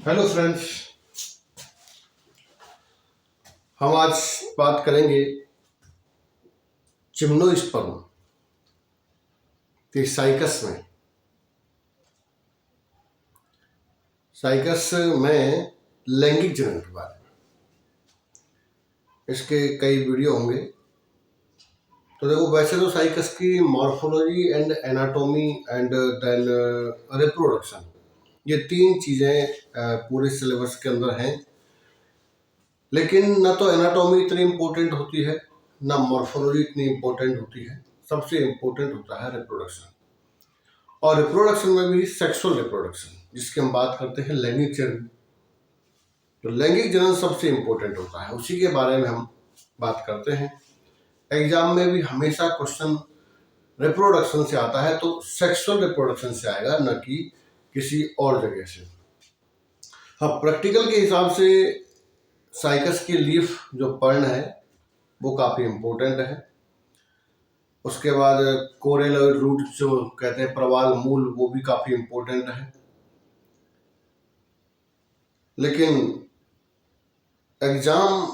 Hello friends, हम आज बात करेंगे जिम्नोस्पर्म के साइकस में लैंगिक जनन के बारे में। इसके कई वीडियो होंगे। तो देखो, वैसे तो साइकस की morphology and anatomy and then reproduction, ये तीन चीज़ें पूरे सिलेबस के अंदर हैं। लेकिन ना तो एनाटॉमी इतनी इम्पोर्टेंट होती है, ना मॉर्फोलॉजी इतनी इम्पोर्टेंट होती है। सबसे इम्पोर्टेंट होता है रिप्रोडक्शन, और रिप्रोडक्शन में भी सेक्सुअल रिप्रोडक्शन, जिसकी हम बात करते हैं लैंगिक जनन। तो लैंगिक जनन सबसे इम्पोर्टेंट होता है, उसी के बारे में हम बात करते हैं। एग्जाम में भी हमेशा क्वेश्चन रिप्रोडक्शन से आता है, तो सेक्सुअल रिप्रोडक्शन से आएगा, न कि किसी और जगह से। हाँ, प्रैक्टिकल के हिसाब से साइकस की लीफ जो पर्ण है वो काफ़ी इम्पोर्टेंट है। उसके बाद कोरेलॉइड रूट जो कहते हैं प्रवाल मूल, वो भी काफ़ी इम्पोर्टेंट है। लेकिन एग्जाम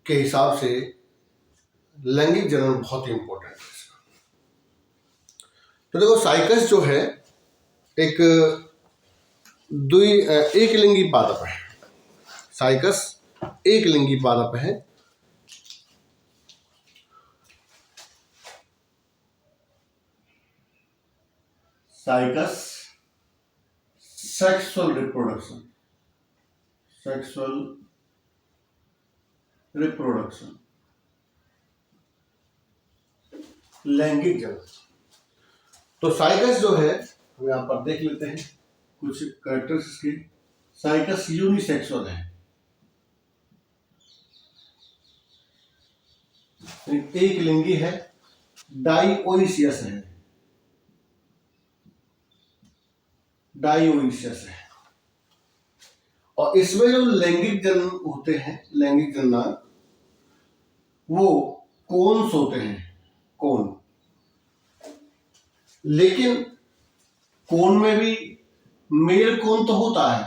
के हिसाब से लैंगिक जनन बहुत ही इम्पोर्टेंट है इसका। तो देखो, साइकस जो है एक एक लिंगी पादप है। साइकस एक लिंगी पादप है। साइकस सेक्सुअल रिप्रोडक्शन लैंगिक जनन। तो साइकस जो है, हम यहाँ पर देख लेते हैं कुछ कैरेक्टर्स की। साइकस यूनिसेक्सुअल है, एक लिंगी है। डाइओइसियस है, और इसमें जो लैंगिक जन्म होते हैं, लैंगिक जन्म, वो कोन्स होते हैं, कोन। लेकिन कोन में भी मेल कोन तो होता है,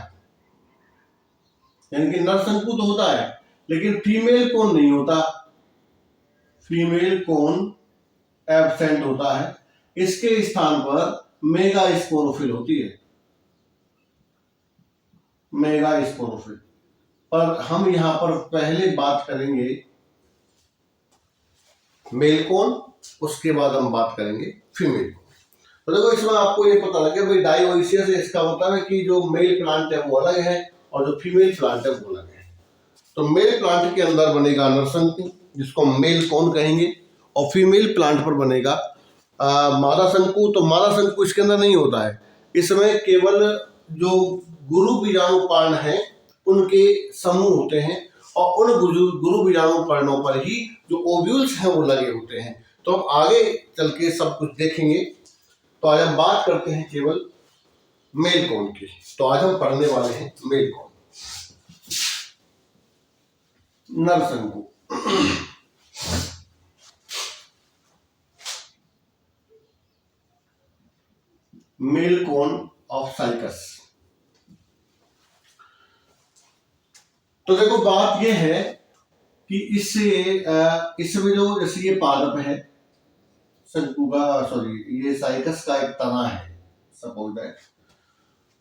यानी कि नरशंकु तो होता है, लेकिन फीमेल कोन नहीं होता। फीमेल कोन एब्सेंट होता है। इसके स्थान पर मेगास्पोरोफिल होती है, मेगास्पोरोफिल। पर हम यहां पर पहले बात करेंगे मेल कोन, उसके बाद हम बात करेंगे फीमेल कोन। तो देखो, इसमें आपको ये पता लगे भाई डाइओइसियस, इसका मतलब है कि जो मेल प्लांट है वो अलग है और जो फीमेल प्लांट है वो अलग है। तो मेल प्लांट के अंदर बनेगा नरशंकु, जिसको मेल कोन कहेंगे, और फीमेल प्लांट पर बनेगा मादा शंकु। तो मादा शंकु इसके अंदर नहीं होता है। इसमें केवल जो गुरु बीजाणु पर्ण है उनके समूह होते हैं, और उन गुरु बीजाणु पर्णों पर ही जो ओव्यूल्स हैं वो लगे होते हैं। तो हम आगे चल के सब कुछ देखेंगे। तो आज हम बात करते हैं केवल मेल कोन की। तो आज हम पढ़ने वाले हैं मेल कोन, नरशंकु। Male cone of cycas. तो देखो, बात यह है कि इसमें जो जैसे ये पादप है शंकु का, सॉरी, ये साइकस का एक तना है, सपोज दैट।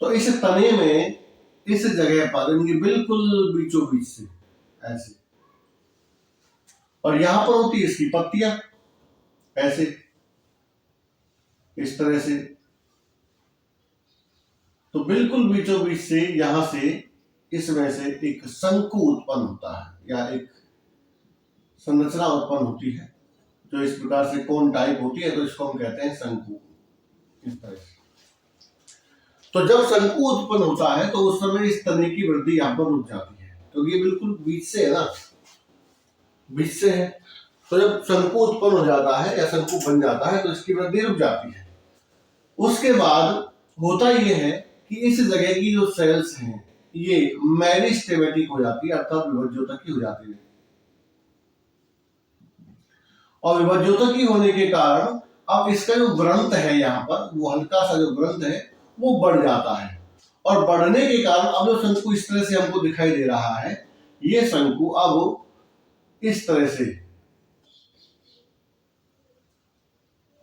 तो इस तने में इस जगह पर इनकी बिल्कुल बीचों बीच से ऐसे, और यहां पर होती है इसकी पत्तियां ऐसे, इस तरह से। तो बिल्कुल बीचों बीच से यहां से इसमें से एक शंकु उत्पन्न होता है, या एक संरचना उत्पन्न होती है जो इस प्रकार से कोन टाइप होती है। तो इसको हम कहते हैं शंकु, इस तरह से। तो जब शंकु उत्पन्न होता है तो उस समय इस तने की वृद्धि यहां पर रुक जाती है, क्योंकि ये बिल्कुल बीच से है ना, बीच से है। तो जब शंकु उत्पन्न हो जाता है या शंकु बन जाता है तो इसकी वृद्धि रुक जाती है। उसके बाद होता यह है कि इस जगह की जो सेल्स हैं ये मेरिस्टेमेटिक हो जाती है, अर्थात विभज्योतकी हो जाती है। और विभज्योतकी होने के कारण अब इसका जो ग्रंथ है यहाँ पर, वो हल्का सा जो ग्रंथ है वो बढ़ जाता है, और बढ़ने के कारण अब जो शंकु इस तरह से हमको दिखाई दे रहा है, ये शंकु अब इस तरह से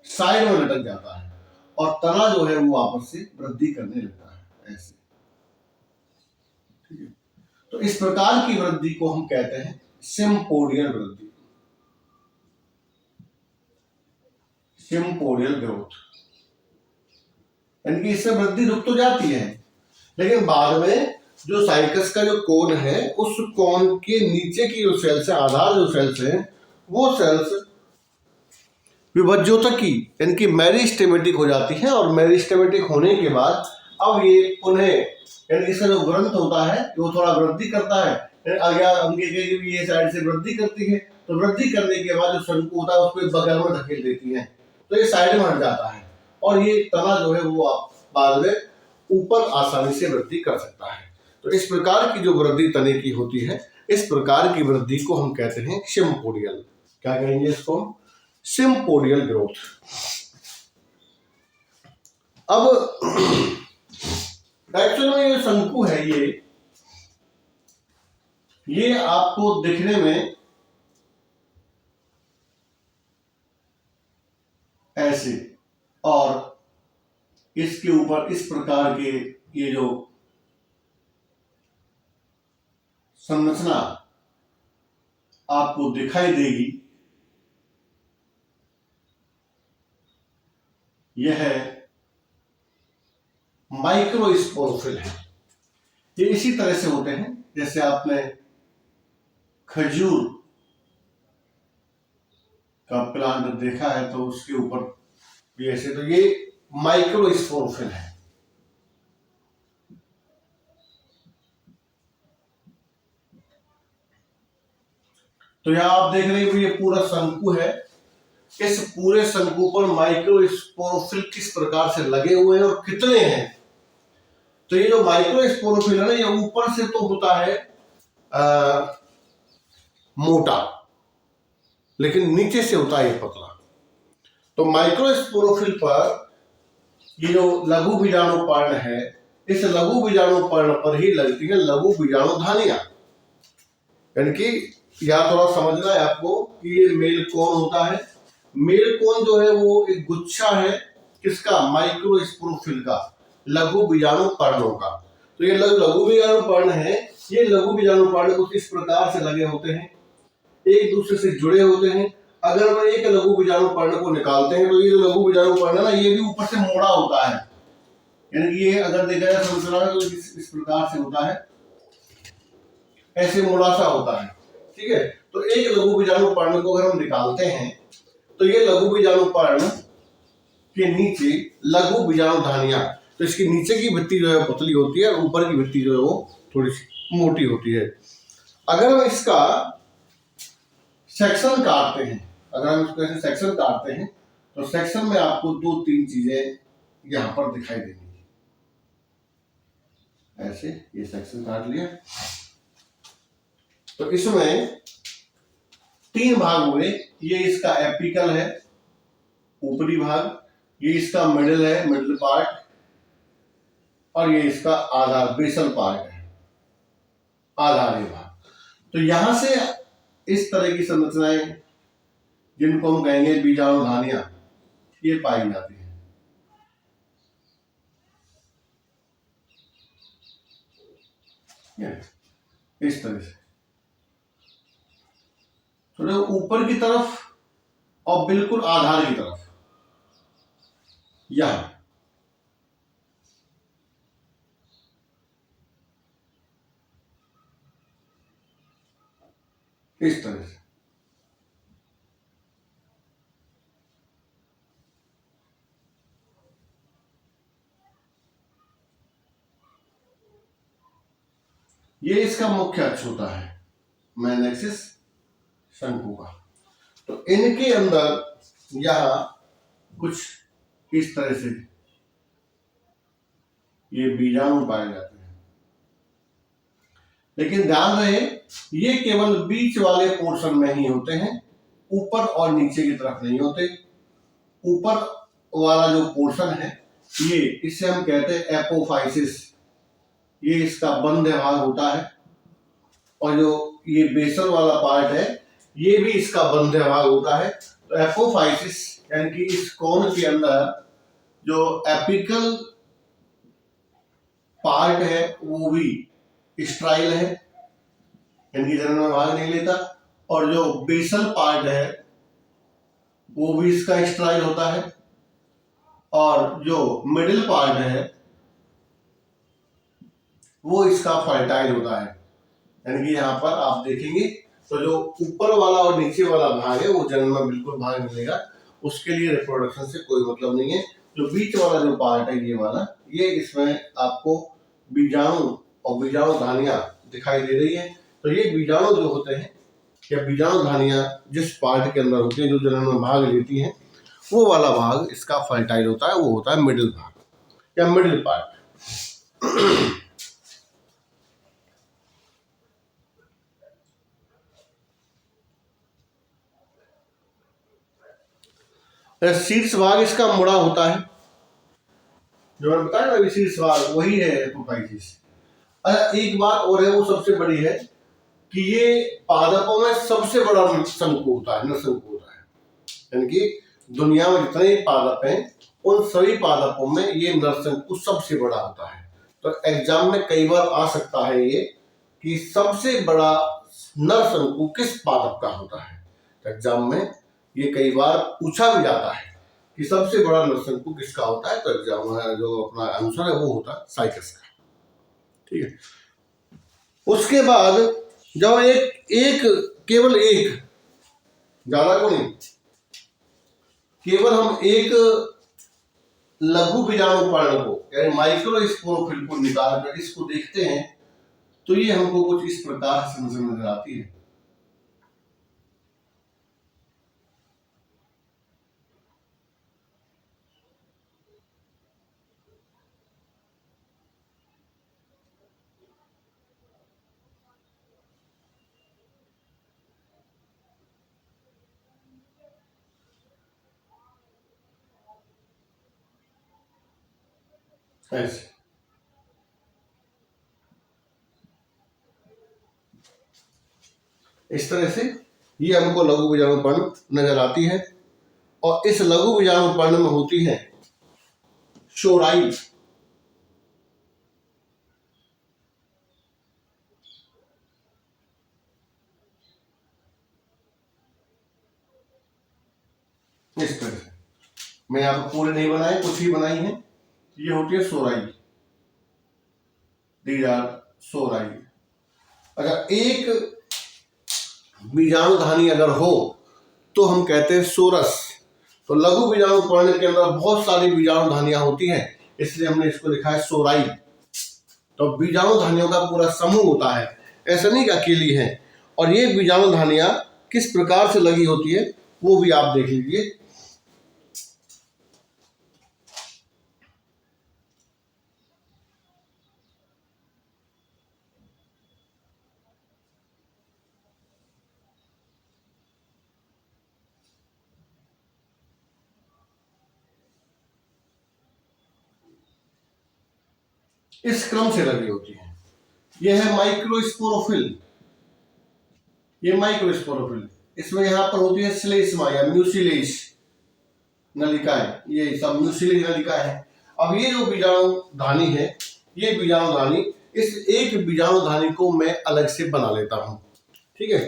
साइड में लटक जाता है और तना जो है वो वापस से वृद्धि करने लगता है ऐसे। ठीक है, तो इस प्रकार की वृद्धि को हम कहते हैं सिम्पोडियल वृद्धि, सिम्पोडियल ग्रोथ। यानी कि इससे वृद्धि रुक तो जाती है, लेकिन बाद में जो साइकस का जो कोन है, उस कोन के नीचे की जो सेल्स है, आधार जो सेल्स है, वो सेल्स विभज्योतकी यानी कि मेरिस्टेमेटिक हो जाती है। और मेरिस्टेमेटिक होने के बाद अब ये पुनः यानी इसका जो ग्रंथ होता है वो थोड़ा वृद्धि करता है, ये साइड से वृद्धि करती है, तो वृद्धि करने के बाद जो शंकु होता है उसको बगल में धकेल देती है, तो ये साइड में हट जाता है और ये तना जो है वो बाद में ऊपर आसानी से वृद्धि कर सकता है। तो इस प्रकार की जो वृद्धि तने की होती है, इस प्रकार की वृद्धि को हम कहते हैं सिम्पोडियल। क्या कहेंगे इसको? Sympodial growth. अब एक्चुअल में ये शंकु है, ये आपको दिखने में ऐसे और इसके ऊपर इस प्रकार के ये जो संरचना आपको दिखाई देगी, यह माइक्रोस्पोरोफिल है। ये इसी तरह से होते हैं जैसे आपने खजूर का प्लांट देखा है तो उसके ऊपर भी ऐसे, तो ये माइक्रोस्पोरोफिल है। तो यहां आप देख रहे हैं ये पूरा शंकु है, इस पूरे शंकु पर माइक्रोस्पोरोफिल किस प्रकार से लगे हुए हैं और कितने हैं। तो ये जो माइक्रोस्पोरोफिल है ना, ये ऊपर से तो होता है मोटा, लेकिन नीचे से होता है ये पतला। तो माइक्रोस्पोरोफिल पर ये जो लघु बीजाणु पर्ण है, इस लघु बीजाणु पर्ण पर ही लगती है लघु बीजाणु धानियां। यानी कि यह थोड़ा समझना है आपको कि ये मेल कोन होता है, मेल कोन जो है वो एक गुच्छा है किसका? माइक्रोस्पोरोफिल का, लघु बीजाणु पर्णों का। तो ये लघु बीजाणु पर्ण है, ये लघु बीजाणु पर्ण कुछ इस प्रकार से लगे होते हैं, एक दूसरे से जुड़े होते हैं। अगर हम एक लघु बीजाणु पर्ण को निकालते हैं तो ये जो लघु बीजाणु पर्ण है ना, ये भी ऊपर से मोड़ा होता है। यानी कि ये अगर देखा जाए संरचना तो इस प्रकार से होता है, ऐसे मोड़ा सा होता है। ठीक है, तो एक लघु बीजाणु पर्ण को अगर हम निकालते हैं तो ये लघु बीजाणु पर्ण के नीचे लघु बीजाणु धानियां, तो इसकी नीचे की भित्ति जो है पतली होती है और ऊपर की भित्ति जो है वो थोड़ी सी मोटी होती है। अगर हम इसका सेक्शन काटते हैं, अगर हम इसको ऐसे सेक्शन काटते हैं तो सेक्शन में आपको 2-3 चीजें यहां पर दिखाई देंगी। ऐसे ये सेक्शन काट लिया, तो इसमें 3 भाग हुए। ये इसका एपिकल है, ऊपरी भाग, ये इसका मिडिल है, मिडिल पार्ट, और ये इसका आधार बेसल पार्ट है, आधारी भाग। तो यहां से इस तरह की संरचनाएं जिनको हम कहेंगे बीजाणु धानियां, ये पाई जाती है। इस तरह से थोड़े ऊपर की तरफ और बिल्कुल आधार की तरफ, यहां इस तरह से। ये इसका मुख्य अक्ष होता है, मेन एक्सिस शंकु का। तो इनके अंदर यहां कुछ इस तरह से ये बीजाणु पाए जाते हैं, लेकिन ध्यान रहे ये केवल बीच वाले पोर्शन में ही होते हैं, ऊपर और नीचे की तरफ नहीं होते। ऊपर वाला जो पोर्शन है ये, इसे हम कहते हैं एपोफाइसिस, ये इसका बंद भाग होता है, और जो ये बेसल वाला पार्ट है ये भी इसका बंद भाग होता है। तो एपोफाइसिस यानी कि इस कोन के अंदर जो एपिकल पार्ट है वो भी स्ट्राइल है, यानी कि जन्म में भाग नहीं लेता, और जो बेसल पार्ट है वो भी इसका स्ट्राइल होता है, और जो मिडिल पार्ट है वो इसका फर्टाइल होता है। यानी कि यहाँ पर आप देखेंगे तो जो ऊपर वाला और नीचे वाला भाग है वो जन्म में बिल्कुल भाग मिलेगा, उसके लिए रिप्रोडक्शन से कोई मतलब नहीं है। जो बीच वाला जो पार्ट है ये वाला, ये इसमें आपको बीजाणु और बीजाणु धानियां दिखाई दे रही है। तो ये बीजाणु जो होते हैं या बीजाणु धानियां जिस पार्ट के अंदर होती है जो जन्म में भाग लेती हैं, वो वाला भाग इसका फर्टाइल होता है, वो होता है मिडिल भाग या मिडिल पार्ट। शीर्ष भाग इसका मुड़ा होता है, जो मैंने बताया ना शीर्ष भाग वही है एपोफाइसिस। अच्छा, एक बात और है वो सबसे बड़ी है कि ये पादपों में सबसे बड़ा शंकु होता है, नरशंकु होता है। यानी कि दुनिया में जितने भी पादप हैं उन सभी पादपों में ये नरशंकु सबसे बड़ा होता है। तो एग्जाम में कई बार आ सकता है ये कि सबसे बड़ा नरशंकु किस पादप का होता है। तो एग्जाम में ये कई बार पूछा भी जाता है कि सबसे बड़ा नरशंकु किसका होता है। तो एग्जाम में जो अपना आंसर है वो होता है साइकस का। ठीक है, उसके बाद जब केवल एक, ज्यादा को नहीं, केवल हम एक लघु बीजाणु पर्ण को यानी माइक्रोस्पोरोफिल को निकाल कर इसको देखते हैं तो ये हमको कुछ इस प्रकार से नजर आती है। ऐसे इस तरह से ये हमको लघु बीजाणु पर्ण नजर आती है, और इस लघु बीजाणु पर्ण में होती है शोराई। इस तरह से मैं यहाँ पर पूरे नहीं बनाए, कुछ ही बनाई है। ये होती है सोराई, दीज आर सोराई। अगर एक बीजाणुधानी अगर हो तो हम कहते हैं सोरस। तो लघु बीजाणु पर्ण के अंदर बहुत सारी बीजाणुधानियां होती हैं, इसलिए हमने इसको लिखा है सोराई। तो बीजाणुधानियों का पूरा समूह होता है, ऐसा नहीं कि अकेली है। और ये बीजाणुधानियां किस प्रकार से लगी होती है वो भी आप देख लीजिए। इस क्रम से लगी होती है। यह है माइक्रोस्पोरोफिल, ये माइक्रोस्पोरोफिल। इसमें यहाँ पर होती है श्लेष्मा या म्यूसिलेज नलिकाएं, ये सब म्यूसिलेज नलिका है। अब ये जो बीजाणुधानी है, ये बीजाणुधानी, इस एक बीजाणुधानी को मैं अलग से बना लेता हूं। ठीक है,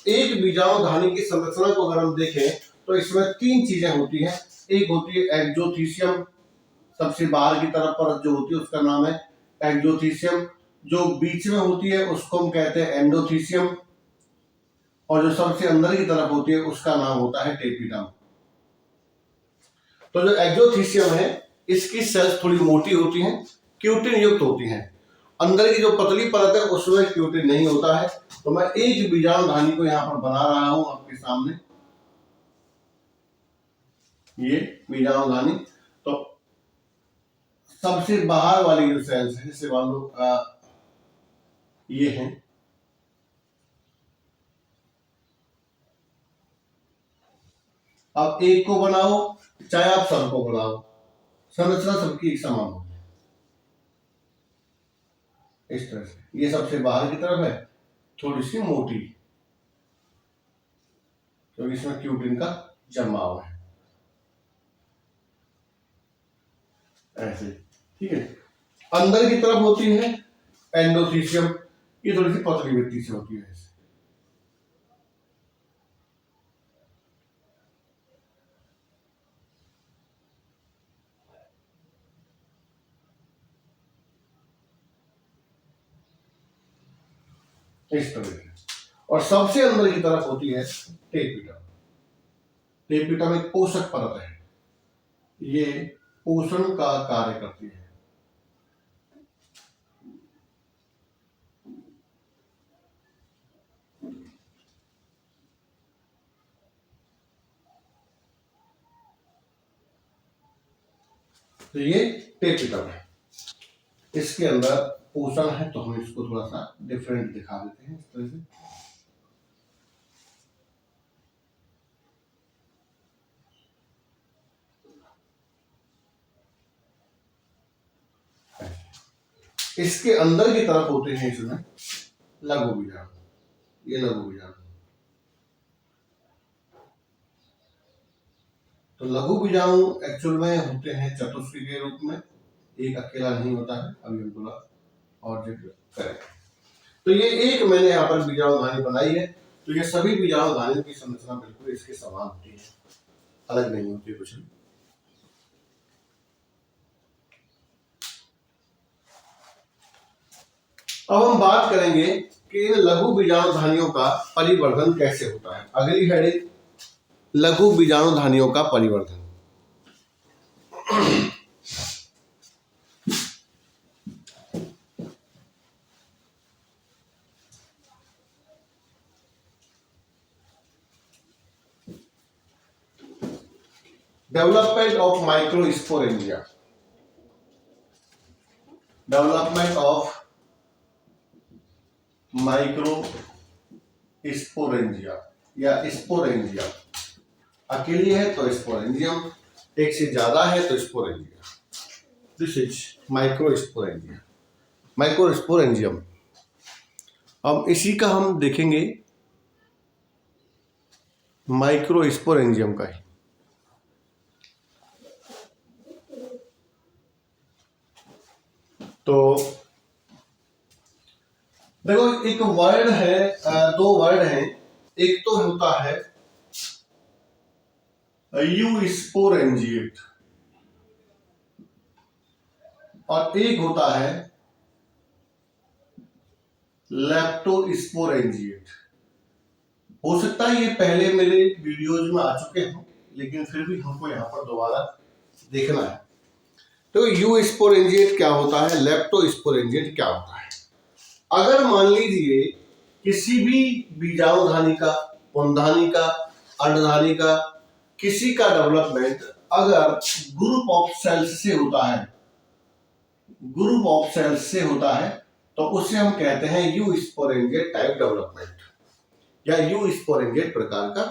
एक बीजाणुधानी की संरचना को अगर हम देखें तो इसमें तीन चीजें होती हैं। एक होती है एक्सोथीसियम, सबसे बाहर की तरफ परत जो होती है उसका नाम है एक्सोथीसियम। जो बीच में होती है उसको हम कहते हैं एंडोथीसियम, और जो सबसे अंदर की तरफ होती है उसका नाम होता है टेपिडम। तो जो एक्सोथीसियम है इसकी सेल्स थोड़ी मोटी होती हैं, क्यूटिन युक्त होती हैं। अंदर की जो पतली परत है उसमें क्यूटिन नहीं होता है। तो मैं एक बीजाणुधानी को यहाँ पर बना रहा हूं आपके सामने, ये बीजाणुधानी। तो सबसे बाहर वाली जो सेल्स है, जैसे मान लो ये है, अब एक को बनाओ चाहे आप सबको बनाओ, संरचना सबकी एक समान होगी। इस तरह से ये सबसे बाहर की तरफ है, थोड़ी सी मोटी, क्योंकि इसमें क्यूटिन का जमाव है, ऐसे, ठीक है। अंदर की तरफ होती है एंडोथीसियम, ये थोड़ी सी पतली मिट्टी से होती है ऐसे। इस तरह से, और सबसे अंदर की तरफ होती है टेपिटम। टेपिटम एक पोषक परत है, ये पोषण का कार्य करती है। तो ये टेपिटम है, इसके अंदर पोषण है, तो हम इसको थोड़ा सा डिफरेंट दिखा देते हैं इस तरह से। इसके अंदर की तरफ होते हैं इसमें लघु बीजाणु, ये लघु बीजाणु। तो लघु बीजाणु एक्चुअल में होते हैं चतुष्की के रूप में, एक अकेला नहीं होता है, अभी हम थोड़ा और जिक्र करें। तो ये एक मैंने यहाँ पर बीजाणु धानी बनाई है, तो ये सभी बीजाणु धानी की संरचना बिल्कुल इसके समान होती है, अलग नहीं होती कुछ भी। अब हम बात करेंगे कि इन लघु बीजाणु धानियों का परिवर्धन कैसे होता है। अगली हेडिंग, लघु बीजाणु धानियों का परिवर्धन। Development of microsporangia, development of microsporangia या स्पोरेंजिया, अकेली है तो स्पोरेंजियम, एक से ज्यादा है तो sporangia. This is microsporangia, microsporangium. अब इसी का हम देखेंगे माइक्रोस्पोरेंजियम का ही। तो देखो एक वर्ड है, दो वर्ड हैं, एक तो होता है यूस्पोरेंजिएट और एक होता है लेप्टोस्पोरेंजिएट। हो सकता है ये पहले मेरे वीडियोज में आ चुके हों, लेकिन फिर भी हमको यहाँ पर दोबारा देखना है। तो यूस्पोरेंजिएट क्या होता है, लेप्टोस्पोरेंजिएट क्या होता है। अगर मान लीजिए किसी भी बीजाणुधानी का, पुंधानी का, अंडधानी का, किसी का डेवलपमेंट अगर ग्रुप ऑफ सेल्स से होता है, ग्रुप ऑफ सेल्स से होता है, तो उसे हम कहते हैं यूस्पोरेंजिएट टाइप डेवलपमेंट या यूस्पोरेंजिएट प्रकार का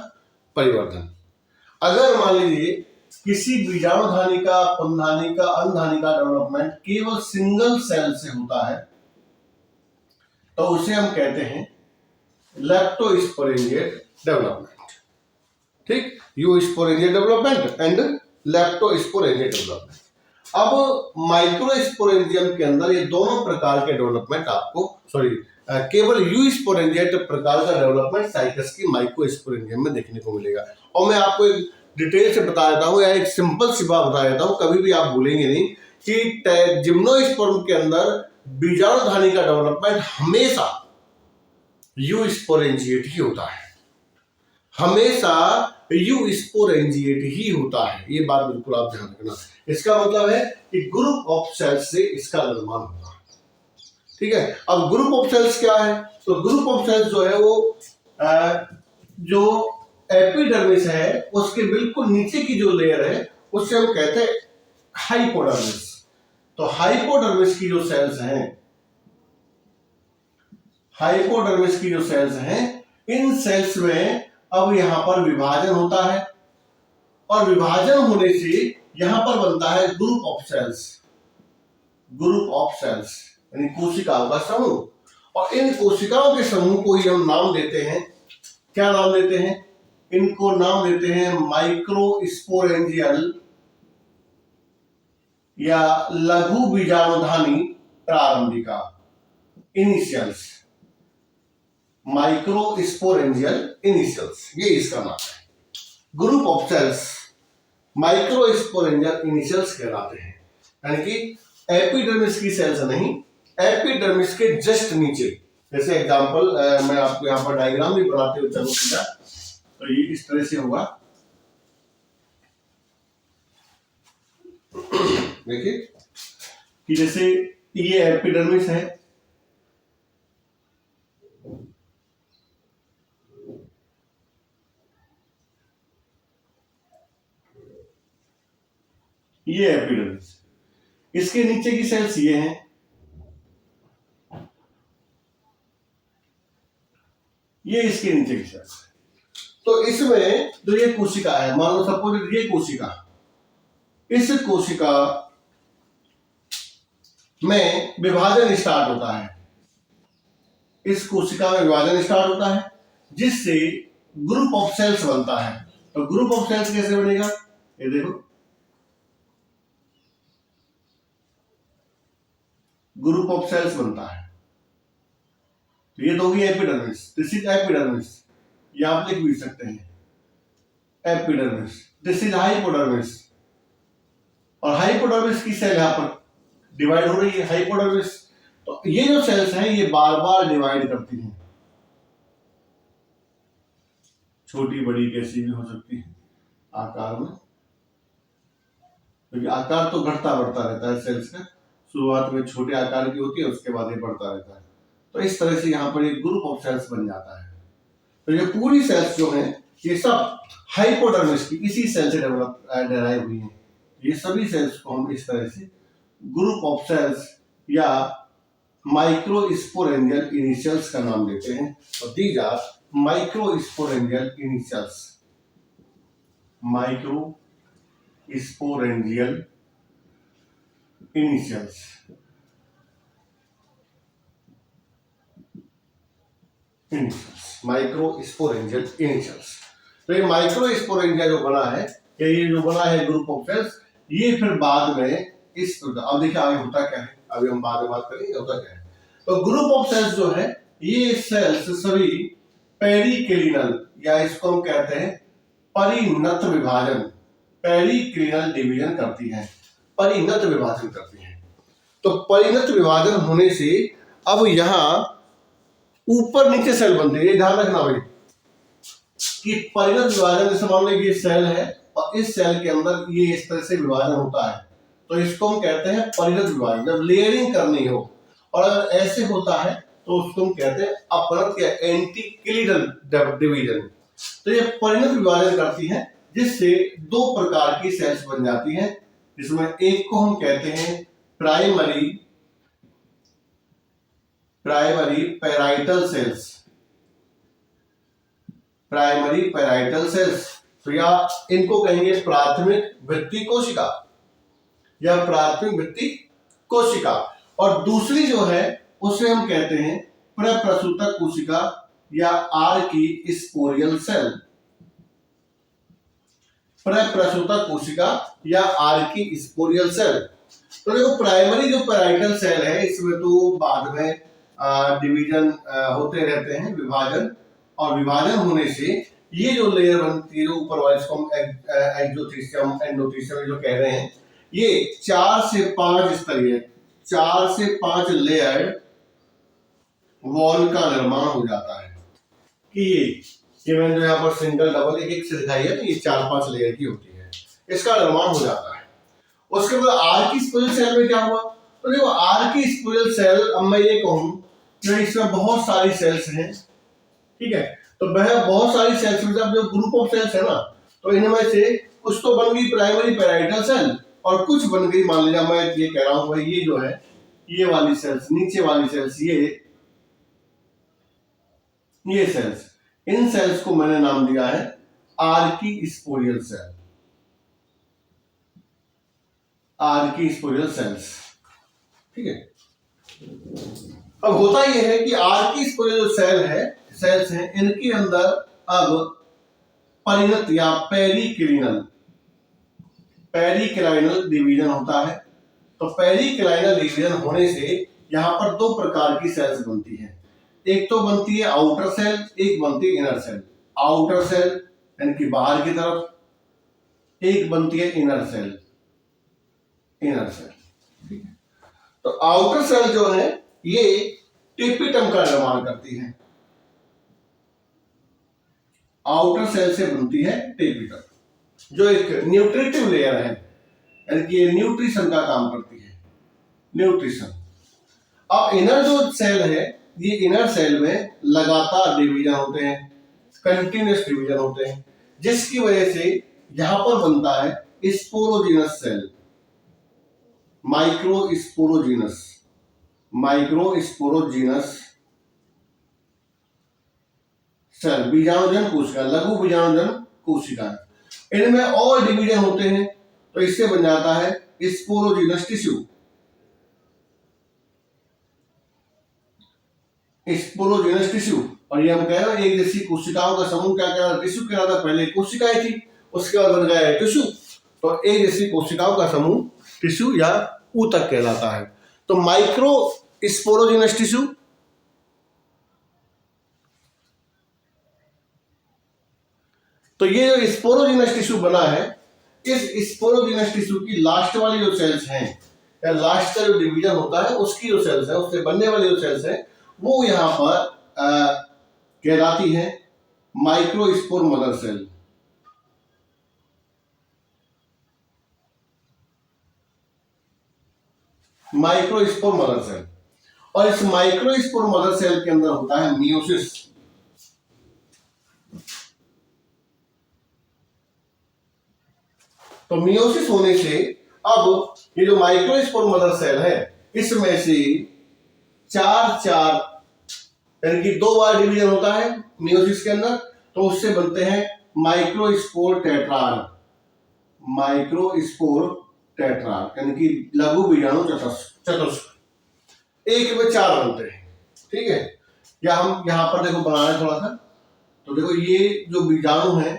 परिवर्धन। अगर मान लीजिए किसी बीजाणुधानी का, पुंधानी का, अंडधानी का डेवलपमेंट केवल सिंगल सेल से होता है, तो उसे हम कहते हैं लेप्टोस्पोरेंजिएट डेवलपमेंट। ठीक, यूस्पोरेंजिएट डेवलपमेंट एंड लेप्टोस्पोरेंजिएट डेवलपमेंट। अब माइक्रोस्पोरेंजियम के अंदर ये दोनों प्रकार के डेवलपमेंट आपको, केवल यूस्पोरेंजिएट प्रकार का डेवलपमेंट साइकस की माइक्रोस्पोरेंजियम में देखने को मिलेगा। और मैं आपको एक डिटेल से बता देता हूँ, या एक सिंपल सी बात बता देता हूँ, कभी भी आप भूलेंगे नहीं कि जिम्नोस्पर्म के अंदर बीजाणुधानी का डेवलपमेंट हमेशा यूस्पोरेंजिएट ही होता है, हमेशा यूस्पोरेंजिएट ही होता है। ये बात बिल्कुल आप ध्यान रखना। इसका मतलब है कि ग्रुप ऑफ सेल्स से इसका निर्माण होता है। ठीक है, अब ग्रुप ऑफ सेल्स क्या है, तो ग्रुप ऑफ सेल्स जो है वो जो एपिडर्मिस है उसके बिल्कुल नीचे की जो लेयर है उससे हम कहते हैं हाइपोडर्मिस। तो हाइपोडर्मिस की जो सेल्स हैं, हाइपोडर्मिस की जो सेल्स हैं, इन सेल्स में अब यहां पर विभाजन होता है और विभाजन होने से यहां पर बनता है group of cells, group of cells. यानी कोशिकाओं का समूह, और इन कोशिकाओं के समूह को ही हम नाम देते हैं, क्या नाम देते हैं? इनको नाम देते हैं माइक्रोस्पोरेंजियल या लघु बीजाणुधानी प्रारंभिका, इनिशियल्स, माइक्रोस्पोरेंजियल इनिशियल्स, ये इसका नाम है। ग्रुप ऑफ सेल्स माइक्रोस्पोरेंजियल इनिशियल्स कहलाते हैं, यानी कि एपिडर्मिस की सेल्स नहीं, एपिडर्मिस के जस्ट नीचे। जैसे एग्जांपल मैं आपको यहाँ पर डायग्राम भी बनाते हुए चलूं सीधा, तो ये इस तरह से होगा, देखिए कि जैसे ये एपिडर्मिस है, ये एपिडर्मिस, इसके नीचे की सेल्स ये हैं, ये इसके नीचे की सेल्स। तो इसमें जो ये कोशिका है, मान लो सपोज ये कोशिका, इस कोशिका में विभाजन स्टार्ट होता है, इस कोशिका में विभाजन स्टार्ट होता है, जिससे ग्रुप ऑफ सेल्स बनता है। तो ग्रुप ऑफ सेल्स कैसे बनेगा? ये देखो, ग्रुप ऑफ सेल्स बनता है। तो ये तो होगी एपिडर्मिस, दिस इज एपिडर्मिस, ये आप लिख भी सकते हैं एपिडर्मिस। दिस इज हाइपोडर्मिस, और हाइपोडर्मिस की सेल यहां पर डिवाइड हो रही है, हाइपोडर्मिस। तो ये जो सेल्स हैं ये बार बार डिवाइड करती हैं, छोटी बड़ी कैसी भी हो सकती है आकार में, क्योंकि आकार तो घटता बढ़ता रहता है सेल्स का, शुरुआत में छोटे आकार की होती है, उसके बाद ये बढ़ता रहता है। तो इस तरह से यहाँ पर एक ग्रुप ऑफ सेल्स बन जाता है। तो ये पूरी सेल्स जो हैं ये सब हाइपोडर्मिस की इसी सेल से डेराइव हुई हैं। ये सभी सेल्स को हम इस तरह से ग्रुप ऑफ सेल्स या माइक्रोस्पोरेंजियल इनिशियल्स का नाम देते हैं। और these are microsporangial initials, microsporangial initials. Microsporangial initials. तो ये माइक्रोस्पोरेंजिया जो बना है, ये जो बना है ग्रुप ऑफ सेल्स, ये फिर बाद में इस, अब देखिए आगे होता क्या है, अभी हम बाद में बात करेंगे होता क्या है। तो ग्रुप ऑफ सेल्स जो है, ये सेल्स सभी पेरिक्लिनल, या इसको हम कहते हैं परिणत विभाजन, पेरिक्लिनल डिवीजन करती हैं, परिणत विभाजन करती हैं। तो परिणत विभाजन होने से अब यहां ऊपर नीचे सेल बनते हैं, ये ध्यान रखना भाई कि परिणत विभाजन, जैसे मान लो ये सेल है और इस सेल के अंदर ये इस तरह से विभाजन होता है, तो इसको हम कहते हैं परिणत विभाजन। जब लेयरिंग करनी हो और अगर ऐसे होता है तो उसको हम कहते हैं अपरत या एंटीक्लीनल डिवीजन। तो ये परिणत विभाजन करती है, जिससे दो प्रकार की सेल्स बन जाती हैं, जिसमें एक को हम कहते हैं primary parietal cells, primary parietal cells, तो या इनको कहेंगे प्राथमिक भित्ति कोशिका या प्राथमिक भित्ति कोशिका। और दूसरी जो है उसे हम कहते हैं प्रप्रसूतक कोशिका या आर्की स्पोरियल सेल, प्रप्रसूतक कोशिका या आर्की स्पोरियल सेल। तो देखो प्राइमरी जो पैराइटल सेल है, इसमें तो बाद में डिवीजन होते रहते हैं, विभाजन, और विभाजन होने से ये जो लेयर बनती है, जो ऊपर वाले इसको हम एक्सोथीसियम एंडोथीसियम जो कह रहे हैं, ये 4 से 5 स्तरीय, 4 से 5 लेयर वॉल का निर्माण हो जाता है। कि ये मैंने जो यहाँ पर सिंगल डबल एक एक से दिखाई है, तो ये 4-5 लेयर की होती है, इसका निर्माण हो जाता है। उसके बाद आर्की स्पोरियल सेल में क्या हुआ? तो देखो आर्की स्पोरियल सेल, अब मैं ये कहूं कि इसमें बहुत सारी सेल्स हैं, ठीक है, तो वह बहुत सारी सेल्स में जो ग्रुप ऑफ सेल्स है ना, तो इनमें से कुछ तो बन गई प्राइमरी पैराइटल सेल और कुछ बन गई, मान लीजिए मैं ये कह रहा हूं भाई, ये जो है ये वाली सेल्स, नीचे वाली सेल्स, ये सेल्स, इन सेल्स को मैंने नाम दिया है आर्की स्पोरियल सेल, आर्की स्पोरियल सेल्स, ठीक है। अब होता यह है कि आज की इस पूरे जो सेल्स हैं, इनके अंदर अब परिणत या पेरिक्लाइनल डिवीजन होता है। तो पेरिक्लाइनल डिवीजन होने से यहाँ पर दो प्रकार की सेल्स बनती हैं। एक तो बनती है आउटर सेल, एक बनती है इनर सेल। आउटर सेल यानी कि बाहर की तरफ, एक बनती है इनर सेल। ठीक है। तो आउटर सेल जो है ये टेपिटम का निर्माण करती है। आउटर सेल से बनती है टेपिटम, जो एक न्यूट्रिटिव लेयर है, यानी कि ये न्यूट्रिशन का काम करती है, न्यूट्रिशन। अब इनर जो सेल है, ये इनर सेल में लगातार डिवीजन होते हैं, कंटिन्यूअस डिवीजन होते हैं, जिसकी वजह से यहां पर बनता है स्पोरोजीनस सेल, माइक्रोस्पोरोजीनस सेल, बीजाणुजन कोशिका, लघु बीजाणुजन कोशिका। इनमें और डिवीजन होते हैं, तो इससे बन जाता है स्पोरोजीनस टिश्यू। स्पोरोजीनस टिश्यू, और ये हम कह रहे हैं एक जैसी कोशिकाओं का समूह क्या कहलाता है? टिश्यू कहलाता है। पहले कोशिकाएं थी, उसके बाद बन गया टिश्यू। तो एक जैसी कोशिकाओं का समूह टिश्यू या ऊतक कहलाता है। तो माइक्रो स्पोरोजीनस टिश्यू, तो ये जो स्पोरोजीनस टिश्यू बना है, इस स्पोरोजीनस टिश्यू की लास्ट वाली जो सेल्स हैं, या लास्ट का जो डिवीजन होता है उसकी जो सेल्स है, उससे बनने वाली जो सेल्स है, वो यहां पर कहलाती है microspore mother cell. Microspore mother cell. और इस माइक्रोस्पोर मदर सेल के अंदर होता है मियोसिस। तो मियोसिस होने से अब ये जो माइक्रोस्पोर मदर सेल है, इसमें से चार यानी कि 2 बार डिवीजन होता है मियोसिस के अंदर, तो उससे बनते हैं माइक्रोस्पोर टेट्राड, यानी कि लघु बीजाणु चतुष्क। एक में 4 बनते हैं। ठीक है, या हम यहां पर देखो बना रहे थोड़ा सा, तो देखो ये जो बीजाणु है,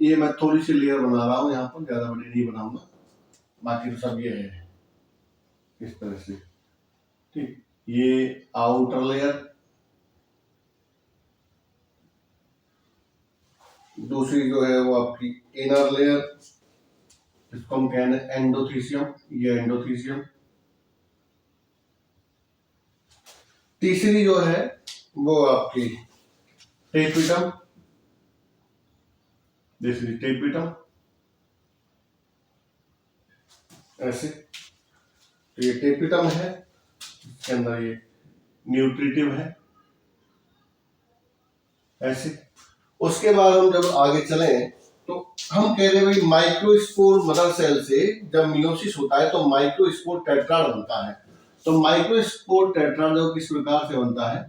ये मैं थोड़ी सी लेयर बना रहा हूं यहां पर, ज्यादा बड़ी नहीं बनाऊंगा, बाकी तो सब ये है इस तरह से। ठीक, ये आउटर लेयर, दूसरी जो है वो आपकी इनर लेयर, इसको हम कहते हैं एंडोथीसियम, ये एंडोथीसियम। तीसरी जो है वो आपकी टेपिटम, दिस इज टेपिटम, ऐसे। तो ये टेपिटम है, इसके अंदर ये न्यूट्रिटिव है, ऐसे। उसके बाद हम जब आगे चले, तो हम कह रहे हैं भाई माइक्रोस्पोर मदर सेल से जब मियोसिस होता है तो माइक्रोस्पोर टेट्राड बनता है। तो माइक्रोस्पोर टेट्राड जो किस प्रकार से बनता है,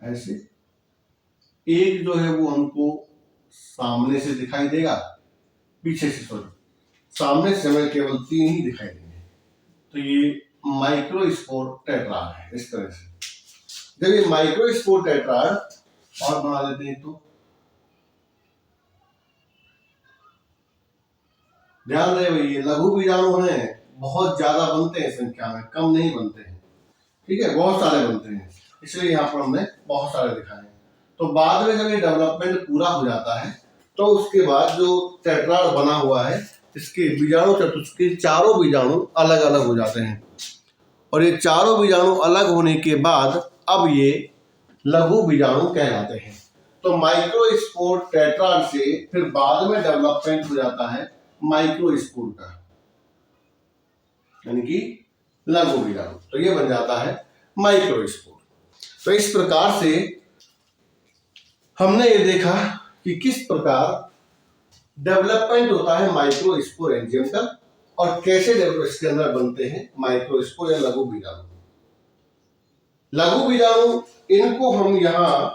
ऐसे। एक जो है वो हमको सामने से दिखाई देगा, पीछे से सॉरी, सामने से हमें केवल 3 ही दिखाई देंगे। तो ये माइक्रोस्पोर टेट्राड है, इस तरह से। जब ये माइक्रोस्पोर टेट्राड और बना लेते हैं, तो ध्यान रहे भाई, ये लघु बीजाणु हैं, बहुत ज्यादा बनते हैं संख्या में, कम नहीं बनते हैं। ठीक है, बहुत सारे बनते हैं, इसलिए यहाँ पर हमने बहुत सारे दिखाए। तो बाद में जब ये डेवलपमेंट पूरा हो जाता है, तो उसके बाद जो टेट्राड बना हुआ है, इसके बीजाणु चतुष्क के चारों बीजाणु अलग अलग हो जाते हैं। और ये चारों बीजाणु अलग होने के बाद अब ये लघु बीजाणु कहलाते हैं। तो माइक्रोस्पोर टेट्राड से फिर बाद में डेवलपमेंट हो जाता है माइक्रोस्पोर का, यानी कि लघु बीजाणु, तो ये बन जाता है माइक्रोस्पोर। तो इस प्रकार से हमने ये देखा कि किस प्रकार डेवलपमेंट होता है माइक्रोस्पोर एंजियम का, और कैसे इसके अंदर बनते हैं माइक्रोस्पोर या लघु बीजाणु। लघु बीजाणु, इनको हम यहाँ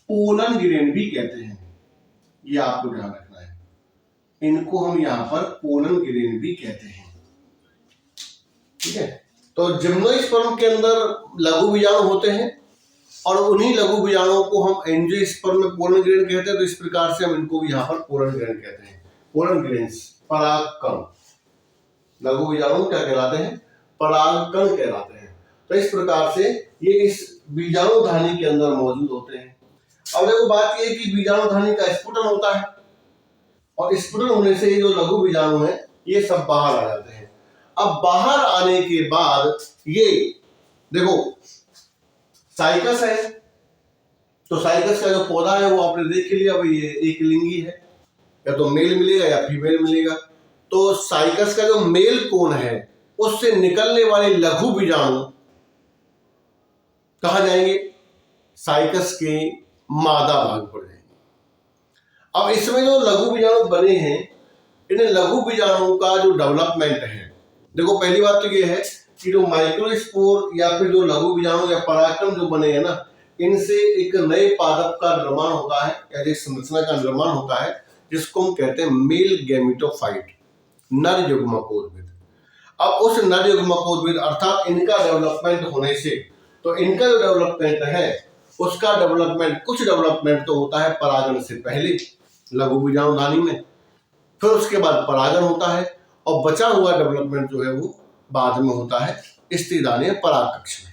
पोलन ग्रेन भी कहते हैं, ये आपको ध्यान रखना है। इनको हम यहाँ पर पोलन ग्रेन भी कहते हैं। ठीक है। तो जिम्नोस्पर्म के अंदर लघु बीजाणु होते हैं और उन्हीं लघु बीजाणुओं को हम एंजियोस्पर्म में पोलन ग्रेन कहते हैं। तो इस प्रकार से हम इनको भी यहाँ पर पोलन ग्रेन कहते हैं। पोलन ग्रेन्स परागकण, लघु बीजाणु क्या कहलाते हैं? परागकण कहलाते हैं। तो इस प्रकार से ये इस बीजाणुधानी के अंदर मौजूद होते हैं। अब देखो बात ये कि बीजाणुधानी का स्फुटन होता है और स्फुटन होने से ये जो लघु बीजाणु है ये सब बाहर आ जाते हैं। अब बाहर आने के बाद ये देखो साइकस है, तो साइकस का जो पौधा है वो आपने देख लिया भाई, ये एक लिंगी है, या तो मेल मिलेगा या फीमेल मिलेगा। तो साइकस का जो मेल कोन है उससे निकलने वाले लघु बीजाणु कहाँ जाएंगे? साइकस के मादा भाग पर जाएंगे। अब इसमें जो लघु बीजाणु बने हैं, इन लघु बीजाणु का जो डेवलपमेंट है, देखो पहली बात तो ये है कि जो माइक्रोस्पोर या फिर जो लघु बीजाणु या परागकण जो बने हैं ना, इनसे एक नए पादप का निर्माण होता है या एक संरचना का निर्माण होता है जिसको हम कहते हैं मेल गैमेटोफाइट, नर युग्मकोद्भिद। अब उस नर युग्मकोद्भिद अर्थात इनका डेवलपमेंट होने से, तो इनका जो डेवलपमेंट है उसका डेवलपमेंट, कुछ डेवलपमेंट तो होता है परागण से पहले लघु बीजाणुधानी में, फिर उसके बाद परागण होता है और बचा हुआ डेवलपमेंट जो है वो बाद में होता है स्त्रीदानी पराग कक्ष में,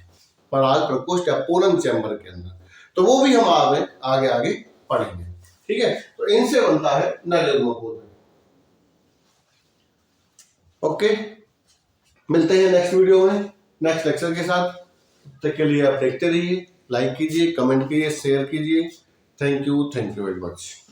पराग प्रकोष्ठ या पोलन चैम्बर के अंदर। तो वो भी हम आगे पढ़ेंगे। ठीक है, तो इनसे बनता है नर युग्मकोद्भिद। ओके, मिलते हैं नेक्स्ट वीडियो में नेक्स्ट लेक्चर के साथ। तब तक के लिए आप देखते रहिए, लाइक कीजिए, कमेंट कीजिए, शेयर कीजिए। Thank you very much.